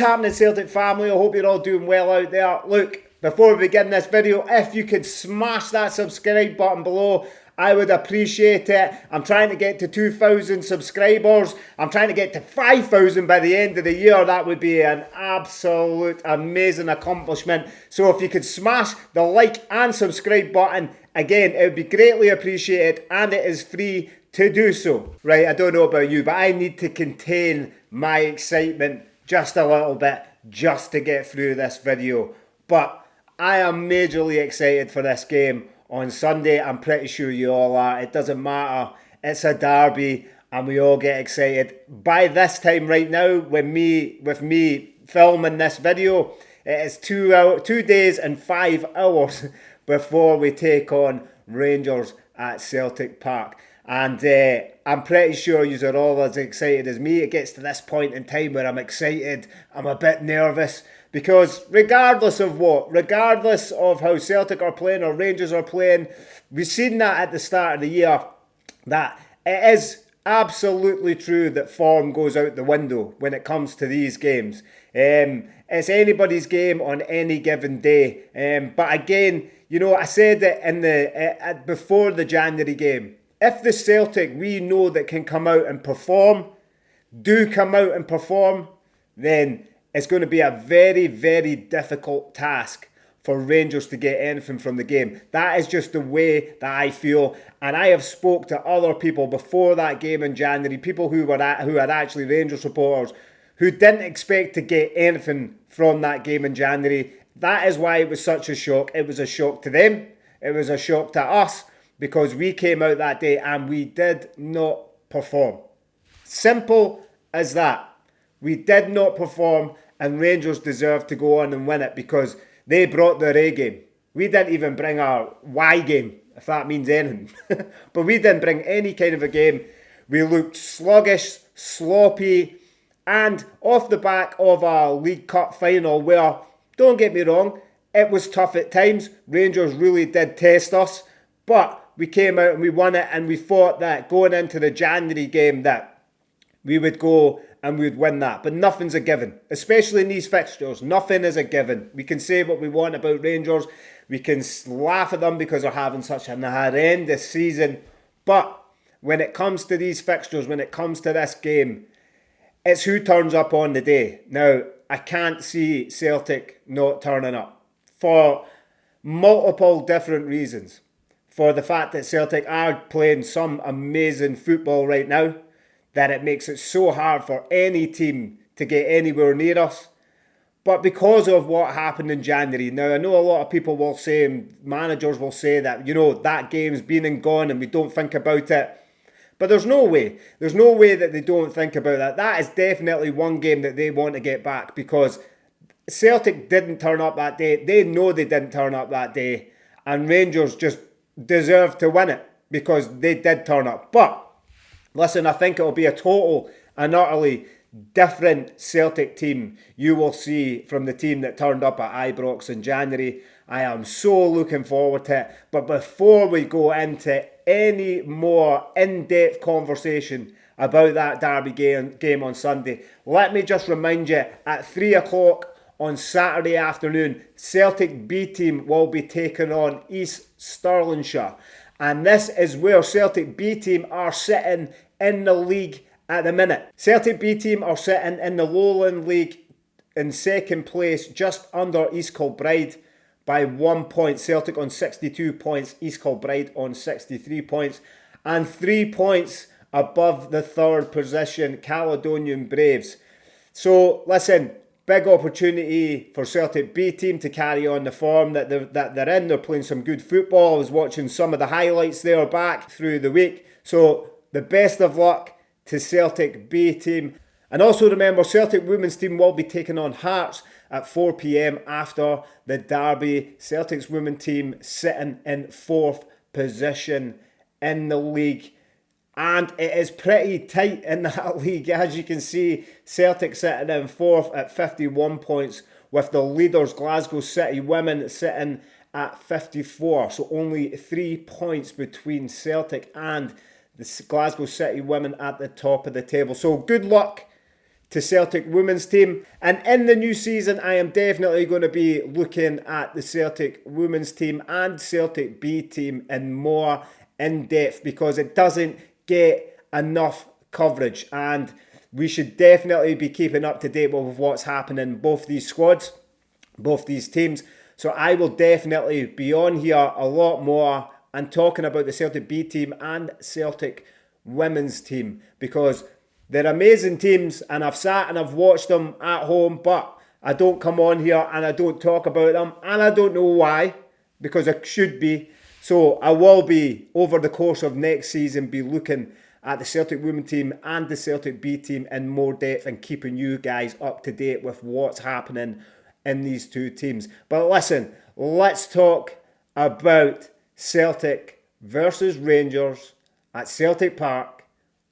happening, Celtic family? I hope you're all doing well out there. Look, before we begin this video, if you could smash that subscribe button below, I would appreciate it. I'm trying to get to 2,000 subscribers. I'm trying to get to 5,000 by the end of the year. That would be an absolute amazing accomplishment. So if you could smash the like and subscribe button, again, it would be greatly appreciated, and it is free to do so. Right, I don't know about you, but I need to contain my excitement just a little bit just to get through this video. But I am majorly excited for this game on Sunday. I'm pretty sure you all are. It doesn't matter. It's a derby and we all get excited. By this time right now, with me filming this video, it is 2 days and 5 hours before we take on Rangers at Celtic Park. And I'm pretty sure you are all as excited as me. It gets to this point in time where I'm excited, I'm a bit nervous, because regardless of how Celtic are playing or Rangers are playing, we've seen that at the start of the year, that it is absolutely true that form goes out the window when it comes to these games. It's anybody's game on any given day. But again, you know, I said that before the January game, if the Celtic we know that can come out and perform, then it's going to be a very, very difficult task for Rangers to get anything from the game. That is just the way that I feel. And I have spoke to other people before that game in January, people who had actually Rangers supporters, who didn't expect to get anything from that game in January. That is why it was such a shock. It was a shock to them. It was a shock to us, because we came out that day and we did not perform. Simple as that. We did not perform, and Rangers deserved to go on and win it because they brought their A game. We didn't even bring our Y game, if that means anything. But we didn't bring any kind of a game. We looked sluggish, sloppy, and off the back of a League Cup final where, don't get me wrong, it was tough at times. Rangers really did test us, but we came out and we won it, and we thought that going into the January game that we would go and we would win that. But nothing's a given, especially in these fixtures. Nothing is a given. We can say what we want about Rangers. We can laugh at them because they're having such an horrendous season. But when it comes to these fixtures, when it comes to this game, it's who turns up on the day. Now, I can't see Celtic not turning up for multiple different reasons. For the fact that Celtic are playing some amazing football right now, that it makes it so hard for any team to get anywhere near us. But because of what happened in January, now I know a lot of people will say, and managers will say that, you know, that game's been and gone and we don't think about it. But there's no way that they don't think about that. That is definitely one game that they want to get back, because Celtic didn't turn up that day. They know they didn't turn up that day, and Rangers just deserve to win it because they did turn up. But listen, I think it'll be a total and utterly different Celtic team you will see from the team that turned up at Ibrox in January. I am so looking forward to it. But before we go into any more in-depth conversation about that derby game on Sunday, let me just remind you, at 3 o'clock on Saturday afternoon, Celtic B team will be taking on East Stirlingshire. And this is where Celtic B team are sitting in the league at the minute. Celtic B team are sitting in the Lowland League in second place, just under East Kilbride by 1 point. Celtic on 62 points, East Kilbride on 63 points. And 3 points above the third position, Caledonian Braves. So listen, big opportunity for Celtic B team to carry on the form that they're in. They're playing some good football. I was watching some of the highlights there back through the week. So the best of luck to Celtic B team. And also remember, Celtic women's team will be taking on Hearts at 4 p.m. after the derby. Celtic's women team sitting in 4th position in the league. And it is pretty tight in that league. As you can see, Celtic sitting in 4th at 51 points, with the leaders Glasgow City Women sitting at 54. So only 3 points between Celtic and the Glasgow City Women at the top of the table. So good luck to Celtic women's team. And in the new season, I am definitely going to be looking at the Celtic women's team and Celtic B team in more in depth, because it doesn't get enough coverage, and we should definitely be keeping up to date with what's happening in both these squads, both these teams. So I will definitely be on here a lot more and talking about the Celtic B team and Celtic women's team, because they're amazing teams, and I've sat and I've watched them at home, but I don't come on here and I don't talk about them, and I don't know why, because I should be. So I will be, over the course of next season, be looking at the Celtic women team and the Celtic B team in more depth and keeping you guys up to date with what's happening in these two teams. But listen, let's talk about Celtic versus Rangers at Celtic Park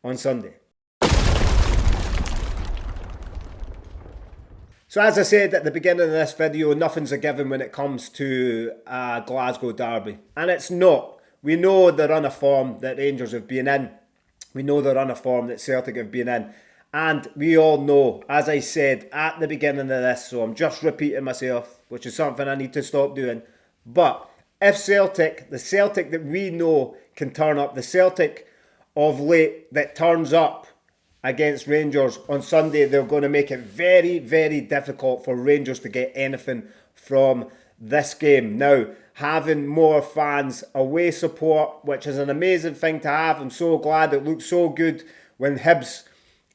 on Sunday. So as I said at the beginning of this video, nothing's a given when it comes to Glasgow Derby. And it's not. We know the run of form that Rangers have been in. We know the run of form that Celtic have been in. And we all know, as I said at the beginning of this, so I'm just repeating myself, which is something I need to stop doing. But if Celtic, the Celtic that we know can turn up, the Celtic of late that turns up against Rangers on Sunday, they're going to make it very, very difficult for Rangers to get anything from this game. Now, having more fans, away support, which is an amazing thing to have. I'm so glad it looked so good when Hibs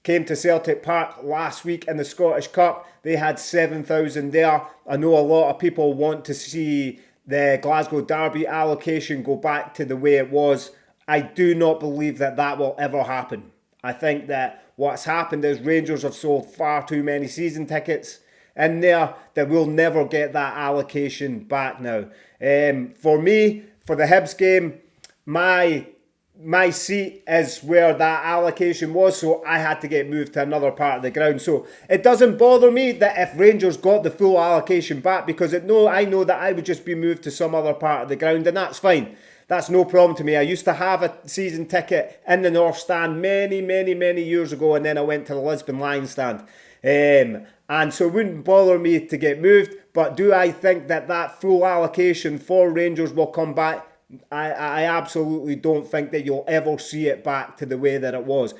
came to Celtic Park last week in the Scottish Cup. They had 7,000 there. I know a lot of people want to see the Glasgow Derby allocation go back to the way it was. I do not believe that that will ever happen. I think that what's happened is Rangers have sold far too many season tickets in there that we'll never get that allocation back now. For me, for the Hibs game, my seat is where that allocation was, so I had to get moved to another part of the ground. So it doesn't bother me that if Rangers got the full allocation back, because I know that I would just be moved to some other part of the ground, and that's fine. That's no problem to me. I used to have a season ticket in the North Stand many years ago, and then I went to the Lisbon Lions Stand. And so it wouldn't bother me to get moved, but do I think that that full allocation for Rangers will come back? I absolutely don't think that you'll ever see it back to the way that it was.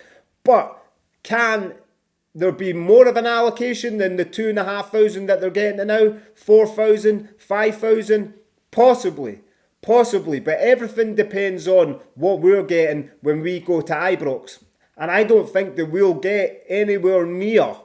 But can there be more of an allocation than the 2,500 that they're getting now? 4,000, 5,000? Possibly, but everything depends on what we're getting when we go to Ibrox. And I don't think that we'll get anywhere near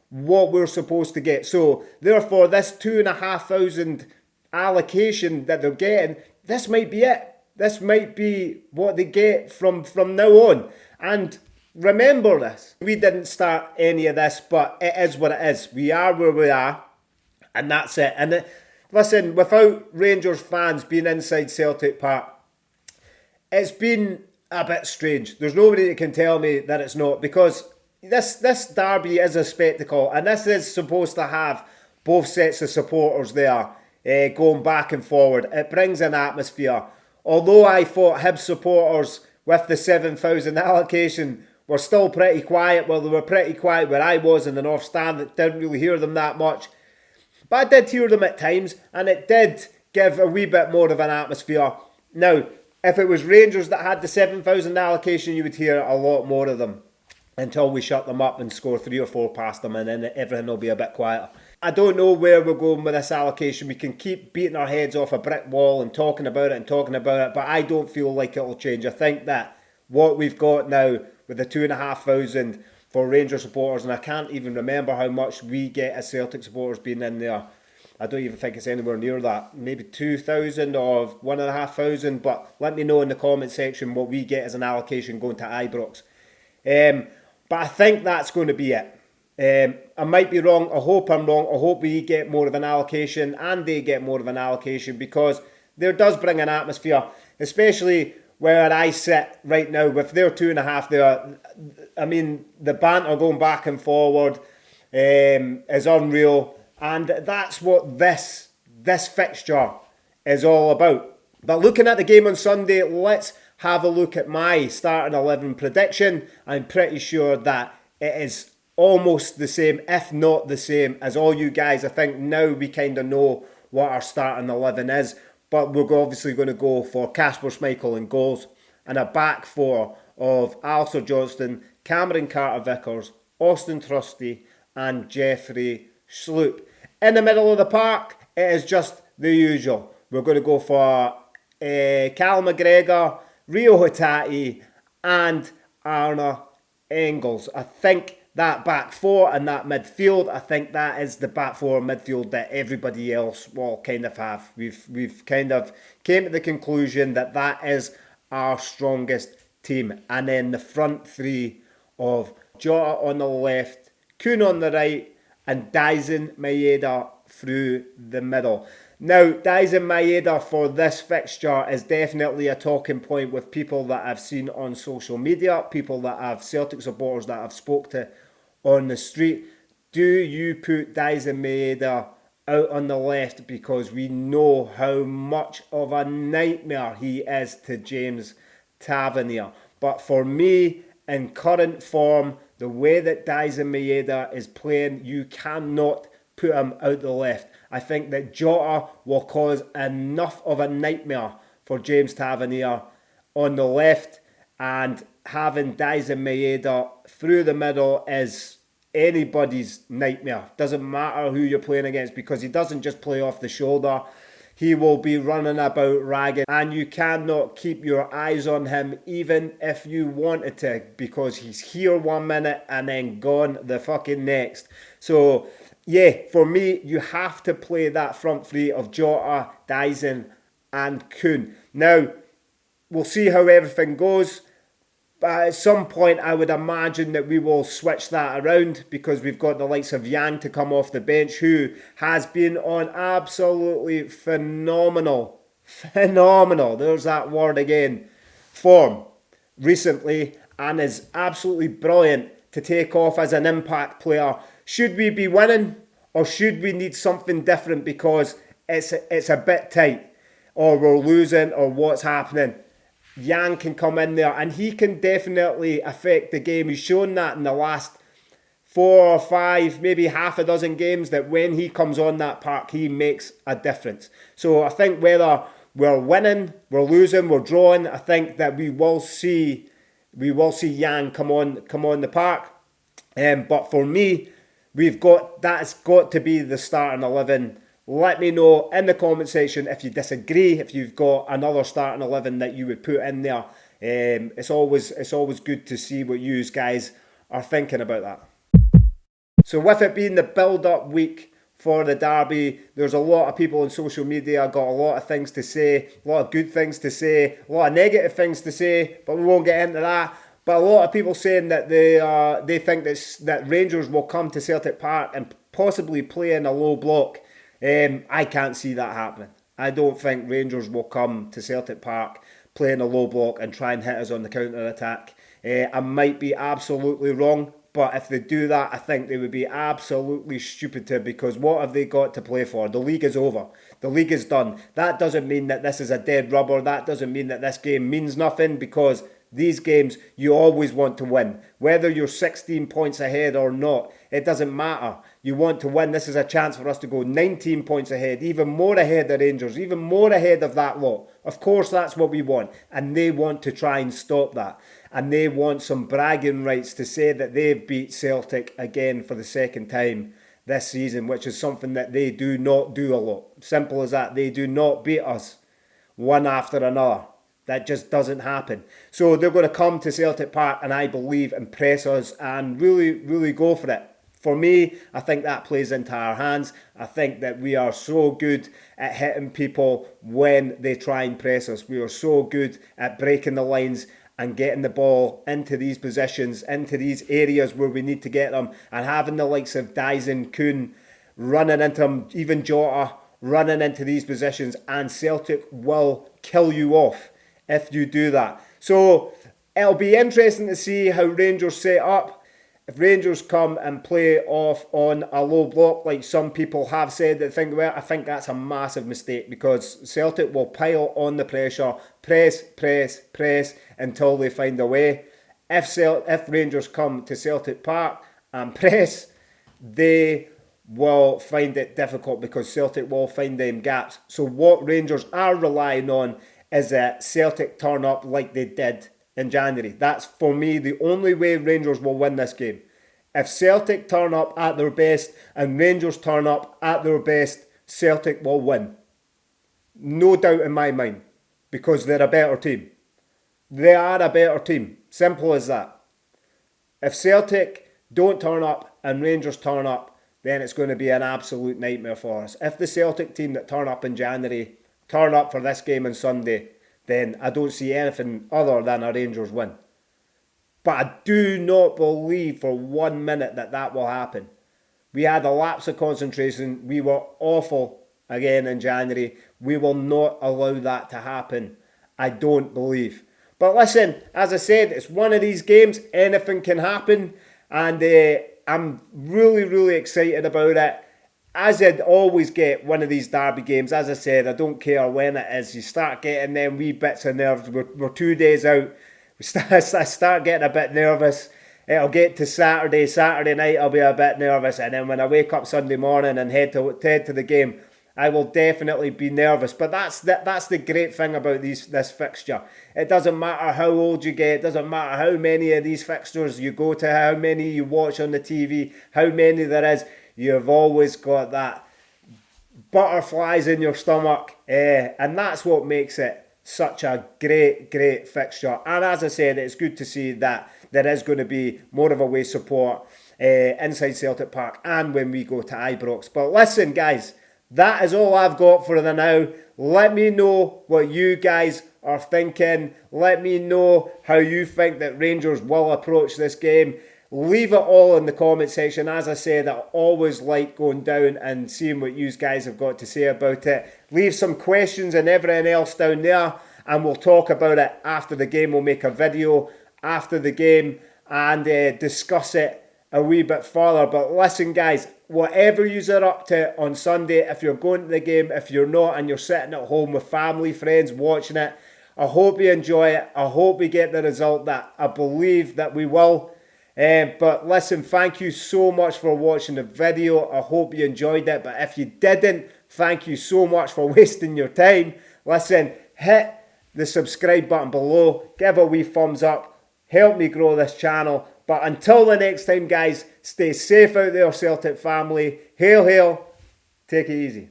what we're supposed to get. So, therefore, this 2,500 allocation that they're getting, this might be it. This might be what they get from now on. And remember this, we didn't start any of this, but it is what it is. We are where we are, and that's it. And listen, without Rangers fans being inside Celtic Park, it's been a bit strange. There's nobody that can tell me that it's not, because this derby is a spectacle, and this is supposed to have both sets of supporters there going back and forward. It brings an atmosphere. Although I thought Hibs supporters with the 7,000 allocation were still pretty quiet, well, they were pretty quiet where I was in the North Stand. That didn't really hear them that much. But I did hear them at times, and it did give a wee bit more of an atmosphere. Now, if it was Rangers that had the 7,000 allocation, you would hear a lot more of them until we shut them up and score 3 or 4 past them, and then everything will be a bit quieter. I don't know where we're going with this allocation. We can keep beating our heads off a brick wall and talking about it, but I don't feel like it'll change. I think that what we've got now with the 2,500 for Rangers supporters, and I can't even remember how much we get as Celtic supporters being in there. I don't even think it's anywhere near that. Maybe 2,000 or 1,500, but let me know in the comment section what we get as an allocation going to Ibrox. But I think that's going to be it. I might be wrong. I hope I'm wrong. I hope we get more of an allocation and they get more of an allocation, because there does bring an atmosphere, especially where I sit right now with their 2,500 there. I mean, the banter going back and forward is unreal, and that's what this fixture is all about. But looking at the game on Sunday, let's have a look at my starting 11 prediction. I'm pretty sure that it is almost the same, if not the same, as all you guys. I think now we kind of know what our starting 11 is, but we're obviously going to go for Kasper Schmeichel in goals and a back four of Alistair Johnston, Cameron Carter-Vickers, Austin Trusty and Jeffrey Sloop. In the middle of the park, it is just the usual. We're going to go for Cal McGregor, Rio Hatate and Arne Engels. I think that back four and that midfield, I think that is the back four midfield that everybody else will kind of have. We've kind of came to the conclusion that that is our strongest team. And then the front three of Jota on the left, Kuhn on the right, and Daisen Maeda through the middle. Now, Daisen Maeda for this fixture is definitely a talking point with people that I've seen on social media, people that have Celtic supporters that I've spoke to on the street. Do you put Daisen Maeda out on the left? Because we know how much of a nightmare he is to James Tavernier. But for me, in current form, the way that Daisen Maeda is playing, you cannot put him out the left. I think that Jota will cause enough of a nightmare for James Tavernier on the left, and having Daisen Maeda through the middle is anybody's nightmare. Doesn't matter who you're playing against, because he doesn't just play off the shoulder. He will be running about ragged, and you cannot keep your eyes on him even if you wanted to, because he's here 1 minute and then gone the fucking next. So yeah, for me, you have to play that front three of Jota, Daisen and Kuhn. Now, we'll see how everything goes. But at some point, I would imagine that we will switch that around, because we've got the likes of Yang to come off the bench, who has been on absolutely phenomenal, there's that word again, form recently, and is absolutely brilliant to take off as an impact player. Should we be winning, or should we need something different because it's a bit tight, or we're losing, or what's happening? Yang can come in there and he can definitely affect the game. He's shown that in the last 4 or 5, maybe half a dozen games, that when he comes on that park, he makes a difference. So I think whether we're winning, we're losing, we're drawing, I think that we will see Yang come on the park. But for me, that's got to be the starting 11. Let me know in the comment section if you disagree, if you've got another starting 11 that you would put in there. It's always good to see what you guys are thinking about that. So with it being the build-up week for the derby, there's a lot of people on social media got a lot of things to say, a lot of good things to say, a lot of negative things to say, but we won't get into that. But a lot of people saying that they think that Rangers will come to Celtic Park and possibly play in a low block. I can't see that happening. I don't think Rangers will come to Celtic Park, play in a low block and try and hit us on the counter-attack. I might be absolutely wrong, but if they do that, I think they would be absolutely stupid to, because what have they got to play for? The league is over. The league is done. That doesn't mean that this is a dead rubber. That doesn't mean that this game means nothing, because these games you always want to win. Whether you're 16 points ahead or not, it doesn't matter. You want to win. This is a chance for us to go 19 points ahead, even more ahead of Rangers, even more ahead of that lot. Of course, that's what we want. And they want to try and stop that. And they want some bragging rights to say that they've beat Celtic again for the second time this season, which is something that they do not do a lot. Simple as that. They do not beat us one after another. That just doesn't happen. So they're going to come to Celtic Park and I believe impress us and really, really go for it. For me, I think that plays into our hands. I think that we are so good at hitting people when they try and press us. We are so good at breaking the lines and getting the ball into these positions, into these areas where we need to get them, and having the likes of Daisen, Kuhn running into them, even Jota running into these positions, and Celtic will kill you off if you do that. So it'll be interesting to see how Rangers set up. If Rangers come and play off on a low block, like some people have said, I think that's a massive mistake, because Celtic will pile on the pressure, press until they find a way. If Rangers come to Celtic Park and press, they will find it difficult because Celtic will find them gaps. So what Rangers are relying on is that Celtic turn up like they did in January. That's, for me, the only way Rangers will win this game. If Celtic turn up at their best and Rangers turn up at their best, Celtic will win. No doubt in my mind, because they're a better team. They are a better team. Simple as that. If Celtic don't turn up and Rangers turn up, then it's going to be an absolute nightmare for us. If the Celtic team that turn up in January turn up for this game on Sunday, then I don't see anything other than a Rangers win. But I do not believe for 1 minute that that will happen. We had a lapse of concentration. We were awful again in January. We will not allow that to happen. I don't believe. But listen, as I said, it's one of these games. Anything can happen. And I'm really, really excited about it. As I'd always get one of these derby games, as I said, I don't care when it is. You start getting them wee bits of nerves. We're 2 days out. I start getting a bit nervous. It'll get to Saturday night I'll be a bit nervous. And then when I wake up Sunday morning and head to the game, I will definitely be nervous. But that's the great thing about this fixture. It doesn't matter how old you get. It doesn't matter how many of these fixtures you go to, how many you watch on the TV, how many there is. You've always got that butterflies in your stomach. And that's what makes it such a great fixture. And as I said, it's good to see that there is going to be more of away support inside Celtic Park and when we go to Ibrox. But listen, guys, that is all I've got for the now. Let me know what you guys are thinking. Let me know how you think that Rangers will approach this game. Leave it all in the comment section. As I said, I always like going down and seeing what you guys have got to say about it. Leave some questions and everything else down there, and we'll talk about it after the game. We'll make a video after the game and discuss it a wee bit further. But listen, guys, whatever you are up to on Sunday, if you're going to the game, if you're not, and you're sitting at home with family, friends watching it, I hope you enjoy it. I hope we get the result that I believe that we will. But listen, thank you so much for watching the video. I hope you enjoyed it. But if you didn't, thank you so much for wasting your time. Listen, hit the subscribe button below. Give a wee thumbs up. Help me grow this channel. But until the next time, guys, stay safe out there, Celtic family. Hail, hail. Take it easy.